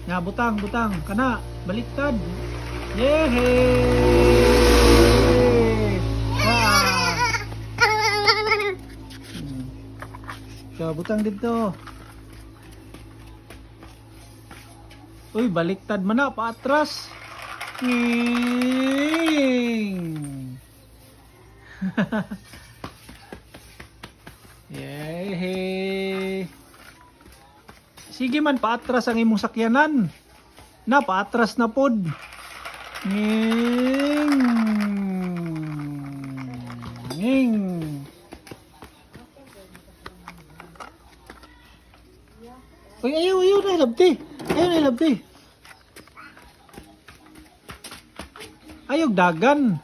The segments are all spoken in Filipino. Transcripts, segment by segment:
Nga, butang, butang. Kana, baliktad. Yehey! Ah. So, butang dito. Uy, baliktad man na, paatras. Nging. Yehey. Sige man, paatras ang imong sakyanan. Na, paatras na pod. Nging. Nging. Uy, ayaw na ilabti. Ayaw na ilabti. Ayaw dagan.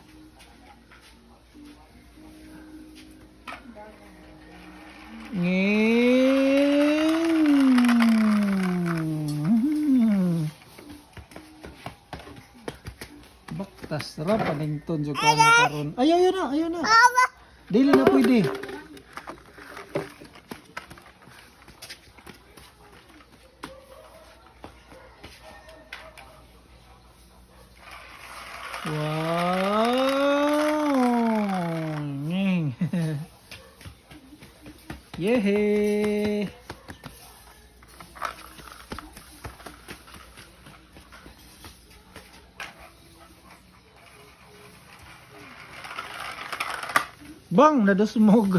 Nging. Baktas ra panington jud ka na karon. Ayaw na. Dili na pwede. Wow! Nging. Yehey! Bang! Nadusmog!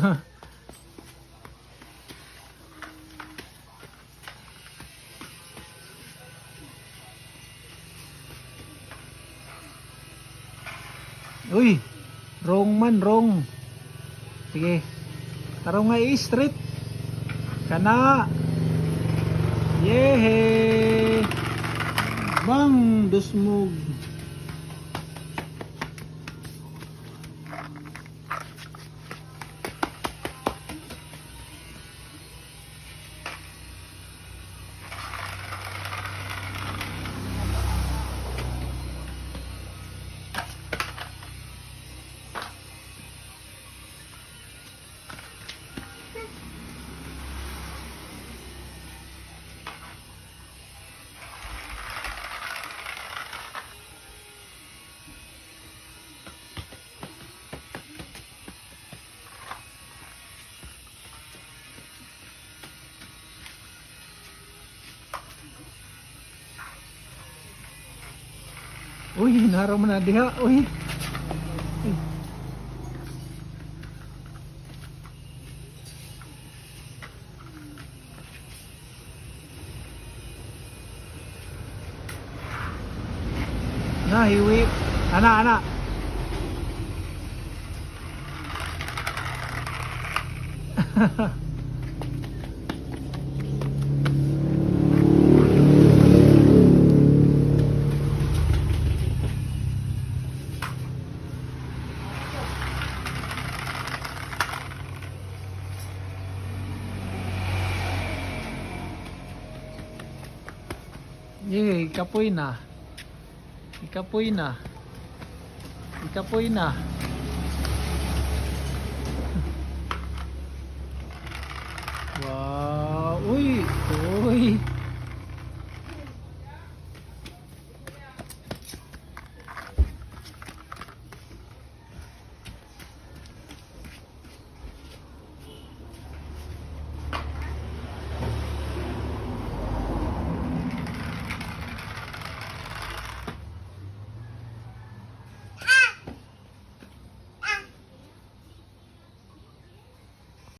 Uy, wrong man, wrong. Sige. Tarong nga i-straight. Kana. Yehey. Bang, dusmog. Uy, naraw mo na diha. Uy. Na, hiwi. Ana. Yay, ikapoy na. Wow, uy.